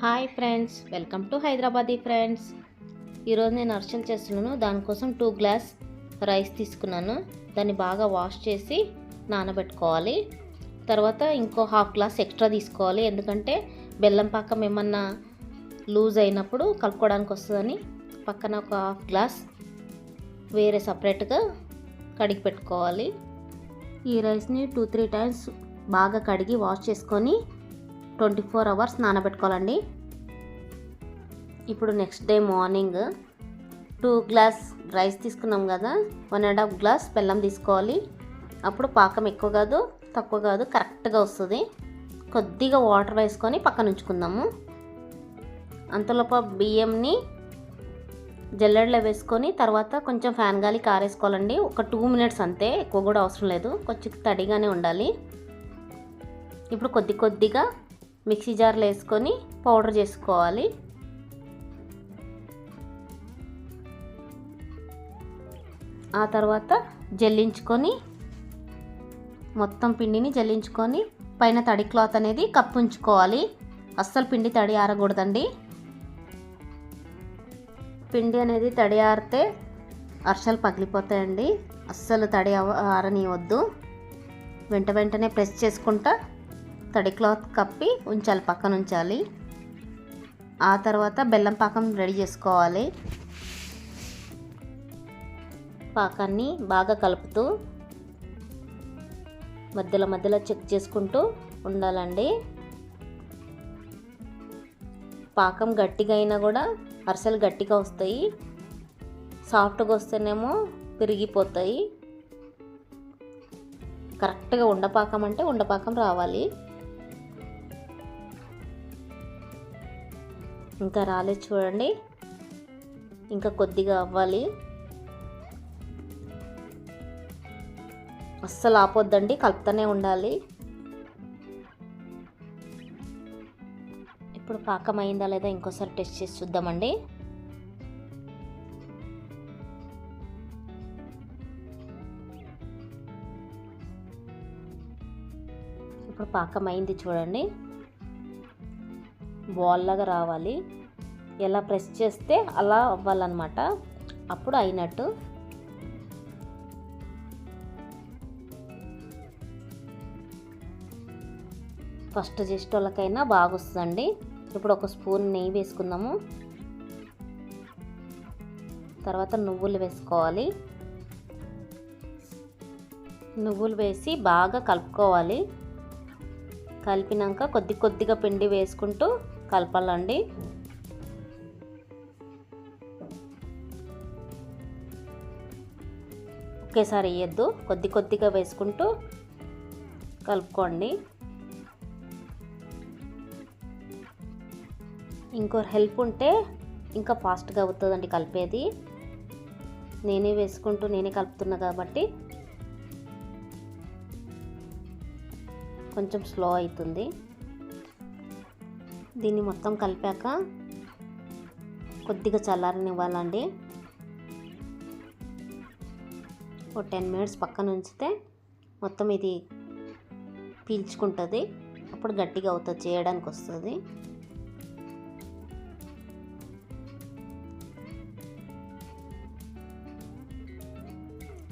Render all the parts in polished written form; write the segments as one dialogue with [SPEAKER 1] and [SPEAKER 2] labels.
[SPEAKER 1] Hi friends, welcome to Hyderabadi friends. ఈరోజు నేను అరిసెలు చేస్తున్నాను. దానికోసం 2 గ్లాస్ రైస్ తీసుకున్నాను. దాన్ని బాగా వాష్ చేసి నానబెట్టుకోవాలి. తర్వాత ఇంకో 1/2 గ్లాస్ ఎక్స్ట్రా తీసుకోవాలి, ఎందుకంటే బెల్లం పాకం ఏమన్నా లూజ్ అయినప్పుడు కలుపుకోవడానికి వస్తుందని. పక్కన ఒక 1/2 గ్లాస్ వేరే సపరేట్గా కడిగి పెట్టుకోవాలి. ఈ రైస్ని 2-3 టైమ్స్ బాగా కడిగి వాష్ చేసుకొని 24 అవర్స్ నానబెట్టుకోవాలండి. ఇప్పుడు next day morning 2 glass rice తీసుకున్నాం కదా, 1.5 గ్లాస్ బెల్లం తీసుకోవాలి. అప్పుడు పాకం ఎక్కువ కాదు తక్కువ కాదు, కరెక్ట్గా వస్తుంది. కొద్దిగా వాటర్ వేసుకొని పక్కన ఉంచుకుందాము. అంతలోపు బియ్యంని జల్లెడలో వేసుకొని తర్వాత కొంచెం ఫ్యాన్ గాలి కారేసుకోవాలండి. ఒక 2 మినిట్స్ అంతే, ఎక్కువ కూడా అవసరం లేదు, కొంచెం తడిగానే ఉండాలి. ఇప్పుడు కొద్దిగా మిక్సీ జార్లో వేసుకొని పౌడర్ చేసుకోవాలి. ఆ తర్వాత జల్లించుకొని మొత్తం పిండిని జల్లించుకొని పైన తడి క్లాత్ అనేది కప్పు ఉంచుకోవాలి. అస్సలు పిండి తడి ఆరకూడదండి. పిండి అనేది తడి ఆరితే అరిసెలు పగిలిపోతాయండి. అస్సలు తడి ఆరనివద్దు. వెంటనే ప్రెస్ చేసుకుంటా తడి క్లాత్ కప్పి ఉంచాలి, పక్కన ఉంచాలి. ఆ తర్వాత బెల్లం పాకం రెడీ చేసుకోవాలి. పాకాన్ని బాగా కలుపుతూ మధ్యలో చెక్ చేసుకుంటూ ఉండాలండి. పాకం గట్టిగా అయినా కూడా అరిసెలు గట్టిగా వస్తాయి, సాఫ్ట్గా వస్తేనేమో విరిగిపోతాయి. కరెక్ట్గా ఉండపాకం అంటే ఉండపాకం రావాలి. ఇంకా రాలేదు చూడండి, ఇంకా కొద్దిగా అవ్వాలి. అస్సలు ఆపొద్దండి, కలుపుతూనే ఉండాలి. ఇప్పుడు పాకం అయిందా లేదా ఇంకోసారి టెస్ట్ చేసి చూద్దామండి. ఇప్పుడు పాకం అయింది చూడండి, బాల్ లాగా రావాలి. ఎలా ప్రెస్ చేస్తే అలా అవ్వాలన్నమాట, అప్పుడు అయినట్టు. ఫస్ట్ చేసేటోళ్ళకైనా బాగా వస్తుందండి. ఇప్పుడు ఒక స్పూన్ నెయ్యి వేసుకుందాము. తర్వాత నువ్వులు వేసుకోవాలి. నువ్వులు వేసి బాగా కలుపుకోవాలి. కలిపినాక కొద్దిగా పిండి వేసుకుంటూ కలపాలండి. ఒకేసారి వేయద్దు, కొద్దిగా వేసుకుంటూ కలుపుకోండి. ఇంకో హెల్ప్ ఉంటే ఇంకా ఫాస్ట్గా అవుతుందండి కలిపేది. నేనే కలుపుతున్నా కాబట్టి కొంచెం స్లో అవుతుంది. దీన్ని మొత్తం కలిపాక కొద్దిగా చల్లారనివ్వాలండి. ఒక 10 మినిట్స్ పక్కన ఉంచితే మొత్తం ఇది పీల్చుకుంటుంది. అప్పుడు గట్టిగా అవుతుంది, చేయడానికి వస్తుంది.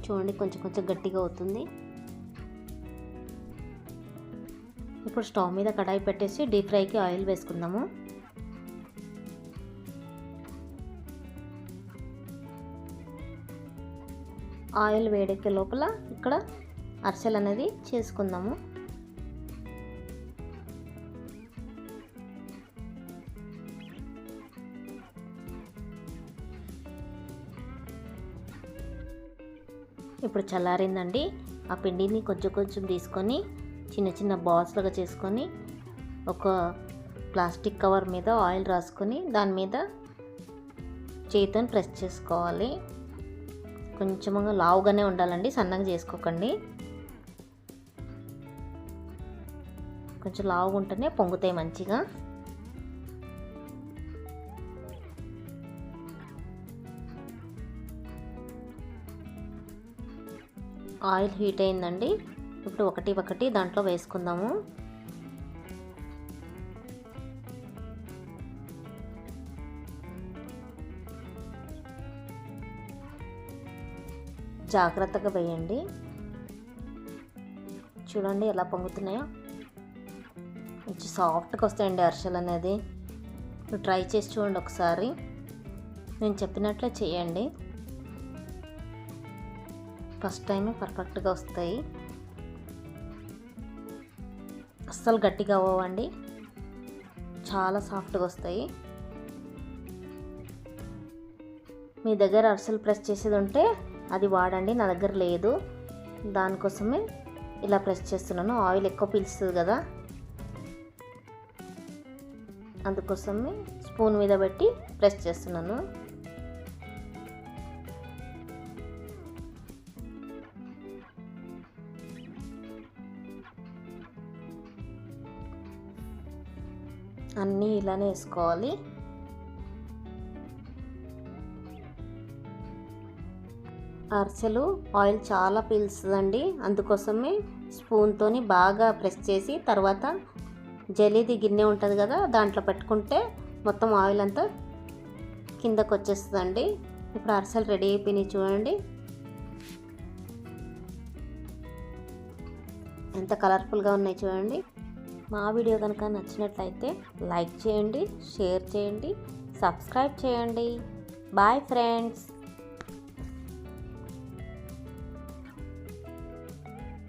[SPEAKER 1] చూడండి, కొంచెం గట్టిగా అవుతుంది. ఇప్పుడు స్టవ్ మీద కడాయి పెట్టేసి డీప్ ఫ్రైకి ఆయిల్ వేసుకుందాము. ఆయిల్ వేడెక్కే లోపల ఇక్కడ అరిసెలు అనేది చేసుకుందాము. ఇప్పుడు చల్లారిందండి. ఆ పిండిని కొంచెం తీసుకొని చిన్న బాల్స్ లాగా చేసుకొని ఒక ప్లాస్టిక్ కవర్ మీద ఆయిల్ రాసుకొని దాని మీద చేతితో ప్రెస్ చేసుకోవాలి. కొంచెం లావుగానే ఉండాలండి, సన్నగా చేసుకోకండి. కొంచెం లావుగా ఉంటేనే పొంగుతాయి మంచిగా. ఆయిల్ హీట్ అయిందండి. ఇప్పుడు ఒకటి దాంట్లో వేసుకుందాము. జాగ్రత్తగా వేయండి. చూడండి ఎలా పొంగుతున్నాయో, మంచి సాఫ్ట్గా వస్తాయండి అరిసెలు అనేది. మీరు ట్రై చేసి చూడండి ఒకసారి, నేను చెప్పినట్లే చేయండి. ఫస్ట్ టైమే పర్ఫెక్ట్గా వస్తాయి, అస్సలు గట్టిగా అవ్వండి, చాలా సాఫ్ట్గా వస్తాయి. మీ దగ్గర అరిసెలు ప్రెస్ చేసేది ఉంటే అది వాడండి, నా దగ్గర లేదు, దానికోసమే ఇలా ప్రెస్ చేస్తున్నాను. ఆయిల్ ఎక్కువ పీల్చుతుంది కదా, అందుకోసమే స్పూన్ మీద పెట్టి ప్రెస్ చేస్తున్నాను. అన్నీ ఇలానే వేసుకోవాలి. అరిసెలు ఆయిల్ చాలా పీల్చుతుందండి, అందుకోసమే స్పూన్తోని బాగా ప్రెస్ చేసి తర్వాత జలీది గిన్నె ఉంటుంది కదా, దాంట్లో పెట్టుకుంటే మొత్తం ఆయిల్ అంతా కిందకు వచ్చేస్తుందండి. ఇప్పుడు అరిసెలు రెడీ అయిపోయినాయి చూడండి, ఎంత కలర్ఫుల్గా ఉన్నాయి చూడండి. మా వీడియో కనుక నచ్చినట్లయితే లైక్ చేయండి, షేర్ చేయండి, సబ్స్క్రైబ్ చేయండి. Bye friends.